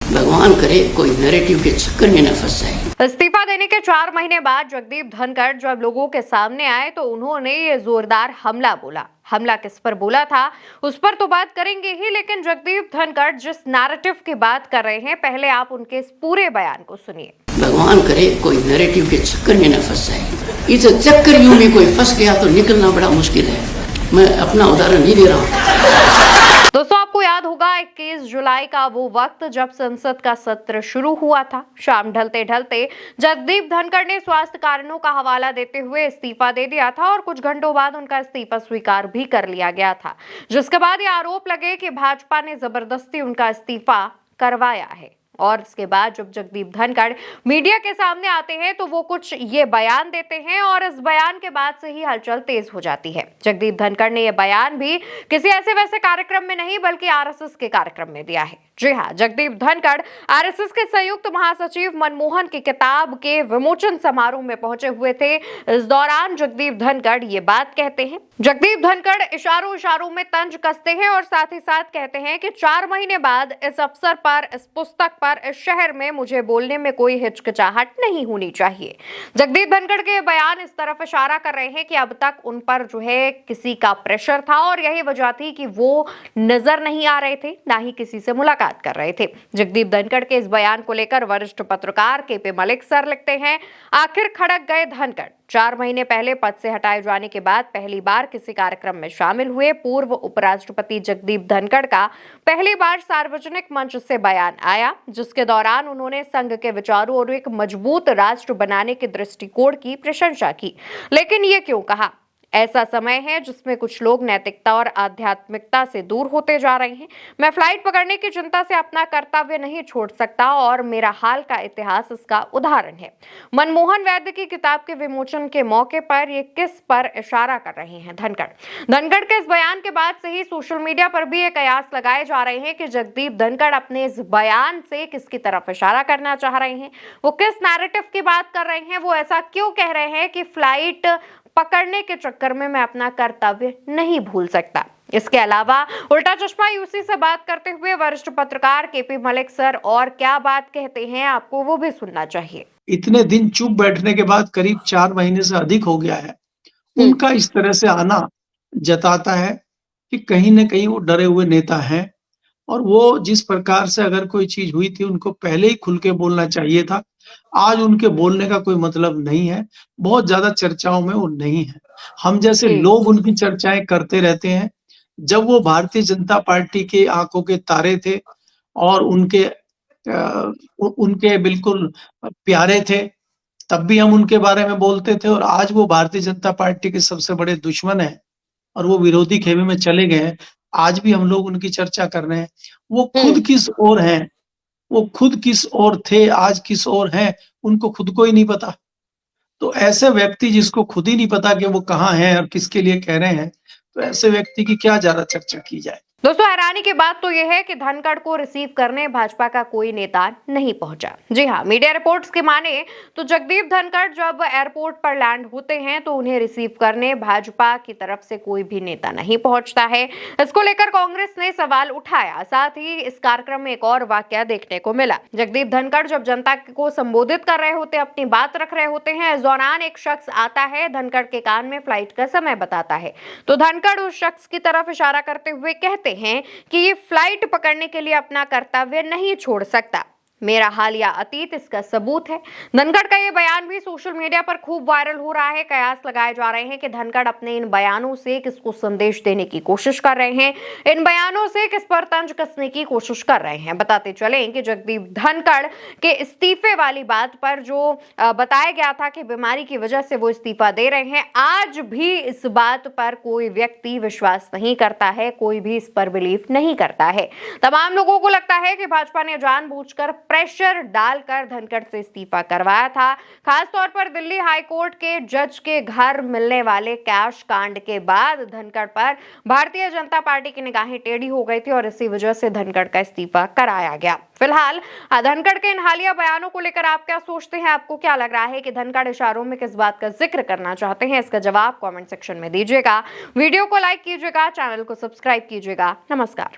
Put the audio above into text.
भगवान करे कोई नैरेटिव के चक्कर में न फंस जाए। इस्तीफा देने के 4 महीने बाद जगदीप धनखड़ जब लोगों के सामने आए तो उन्होंने ये जोरदार हमला बोला। हमला किस पर बोला था उस पर तो बात करेंगे ही, लेकिन जगदीप धनखड़ जिस नैरेटिव की बात कर रहे हैं, पहले आप उनके इस पूरे बयान को सुनिए। भगवान करे कोई नैरेटिव के चक्कर में न फंस जाए। इस चक्कर यूं में कोई फंस गया तो निकलना बड़ा मुश्किल है। मैं अपना उदाहरण नहीं दे रहा हूँ। दोस्तों, आपको याद होगा 21 जुलाई का वो वक्त जब संसद का सत्र शुरू हुआ था। शाम ढलते ढलते जगदीप धनखड़ ने स्वास्थ्य कारणों का हवाला देते हुए इस्तीफा दे दिया था और कुछ घंटों बाद उनका इस्तीफा स्वीकार भी कर लिया गया था, जिसके बाद ये आरोप लगे कि भाजपा ने जबरदस्ती उनका इस्तीफा करवाया है। और इसके बाद जब जगदीप धनखड़ मीडिया के सामने आते हैं तो वो कुछ ये बयान देते हैं और इस बयान के बाद से ही हलचल तेज हो जाती है। जगदीप धनखड़ ने यह बयान भी किसी ऐसे वैसे कार्यक्रम में नहीं बल्कि आरएसएस के कार्यक्रम में दिया है। जी हाँ, जगदीप धनखड़ आरएसएस के संयुक्त महासचिव मनमोहन की किताब के विमोचन समारोह में पहुंचे हुए थे। इस दौरान जगदीप धनखड़ ये बात कहते हैं। जगदीप धनखड़ इशारों इशारों में तंज कसते हैं और साथ ही साथ कहते हैं कि 4 महीने बाद इस अवसर पर, इस पुस्तक पर, इस शहर में मुझे बोलने में कोई हिचकिचाहट नहीं होनी चाहिए। जगदीप धनखड़ के बयान इस तरफ इशारा कर रहे हैं कि अब तक उन पर जो है किसी का प्रेशर था और यही वजह थी कि वो नजर नहीं आ रहे थे, ना ही किसी से मुलाकात कर रहे थे। जगदीप धनखड़ के इस बयान को लेकर वरिष्ठ पत्रकार केपी मलिक सर लिखते हैं, आखिर खड़क गए धनखड़। 4 महीने पहले पद से हटाए जाने के बाद पहली बार किसी कार्यक्रम में शामिल हुए। पूर्व उपराष्ट्रपति जगदीप धनखड़ का पहली बार सार्वजनिक मंच से बयान आया, जिसके दौरान उन्होंने संघ के विचारों और एक मजबूत राष्ट्र बनाने के दृष्टिकोण की प्रशंसा की। लेकिन ये क्यों कहा? ऐसा समय है जिसमें कुछ लोग नैतिकता और आध्यात्मिकता से दूर होते जा रहे हैं। मैं फ्लाइट पकड़ने की चिंता से अपना कर्तव्य नहीं छोड़ सकता और मेरा हाल का इतिहास इसका उदाहरण है। मनमोहन वैद्य की किताब के विमोचन के मौके पर ये किस पर इशारा कर रहे हैं धनखड़? धनखड़ के इस बयान के बाद से ही सोशल मीडिया पर भी ये कयास लगाए जा रहे हैं कि जगदीप धनखड़ अपने इस बयान से किसकी तरफ इशारा करना चाह रहे हैं, वो किस नैरेटिव की बात कर रहे हैं, वो ऐसा क्यों कह रहे हैं कि फ्लाइट पकड़ने के चक्कर में मैं अपना कर्तव्य नहीं भूल सकता। इसके अलावा उल्टा चश्मा यूसी से बात करते हुए वरिष्ठ पत्रकार केपी मलिक सर और क्या बात कहते हैं, आपको वो भी सुनना चाहिए। इतने दिन चुप बैठने के बाद करीब 4 महीने से अधिक हो गया है। उनका इस तरह से आना जताता है कि कहीं न कहीं वो डरे हुए नेता हैं और वो जिस प्रकार से अगर कोई चीज़ हुई थी उनको पहले ही खुल के बोलना चाहिए था। आज उनके बोलने का कोई मतलब नहीं है, बहुत ज़्यादा चर्चाओं में वो नहीं है। हम जैसे लोग उनकी चर्चाएँ करते रहते हैं। जब वो भारतीय जनता पार्टी के आँखों के तारे थे और उनके बिल्कुल प्यारे थे, तब भी हम उनके बारे में बोलते थे और आज वो भारतीय जनता पार्टी के सबसे बड़े दुश्मन हैं और वो विरोधी खेमे में चले गए हैं। आज भी हम लोग उनकी चर्चा कर रहे हैं। वो खुद किस ओर हैं, वो खुद किस ओर थे, आज किस ओर हैं, उनको खुद को ही नहीं पता। तो ऐसे व्यक्ति जिसको खुद ही नहीं पता कि वो कहाँ हैं और किसके लिए कह रहे हैं, तो ऐसे व्यक्ति की क्या ज़्यादा चर्चा की जाए। दोस्तों, हैरानी की बात तो यह है कि धनखड़ को रिसीव करने भाजपा का कोई नेता नहीं पहुंचा। जी हाँ, मीडिया रिपोर्ट्स की माने तो जगदीप धनखड़ जब एयरपोर्ट पर लैंड होते हैं तो उन्हें रिसीव करने भाजपा की तरफ से कोई भी नेता नहीं पहुंचता है। इसको लेकर कांग्रेस ने सवाल उठाया। साथ ही इस कार्यक्रम में एक और वाकया देखने को मिला। जगदीप धनखड़ जब जनता को संबोधित कर रहे होते, अपनी बात रख रहे होते हैं, इस दौरान एक शख्स आता है, धनखड़ के कान में फ्लाइट का समय बताता है। तो धनखड़ उस शख्स की तरफ इशारा करते हुए कहते हैं कि ये फ्लाइट पकड़ने के लिए अपना कर्तव्य नहीं छोड़ सकता। मेरा हाल या अतीत इसका सबूत है। धनखड़ का ये बयान भी सोशल मीडिया पर खूब वायरल हो रहा है। कयास लगाए जा रहे हैं कि धनखड़ अपने इन बयानों से किसको संदेश देने की कोशिश कर रहे हैं, इन बयानों से किस पर तंज कसने की कोशिश कर रहे हैं। बताते चलें कि जगदीप धनखड़ के इस्तीफे वाली बात पर जो बताया गया था कि बीमारी की वजह से वो इस्तीफा दे रहे हैं, आज भी इस बात पर कोई व्यक्ति विश्वास नहीं करता है, कोई भी इस पर बिलीव नहीं करता है। तमाम लोगों को लगता है कि भाजपा ने जानबूझकर प्रेशर डालकर धनखड़ से इस्तीफा करवाया था। खासतौर पर दिल्ली हाईकोर्ट के जज के घर मिलने वाले कैश कांड के बाद धनखड़ पर भारतीय जनता पार्टी की निगाहें टेढ़ी हो गई थी और इसी वजह से धनखड़ का इस्तीफा कराया गया। फिलहाल धनखड़ के इन हालिया बयानों को लेकर आप क्या सोचते हैं? आपको क्या लग रहा है कि धनखड़ इशारों में किस बात का जिक्र करना चाहते हैं? इसका जवाब कमेंट सेक्शन में दीजिएगा। वीडियो को लाइक कीजिएगा, चैनल को सब्सक्राइब कीजिएगा। नमस्कार।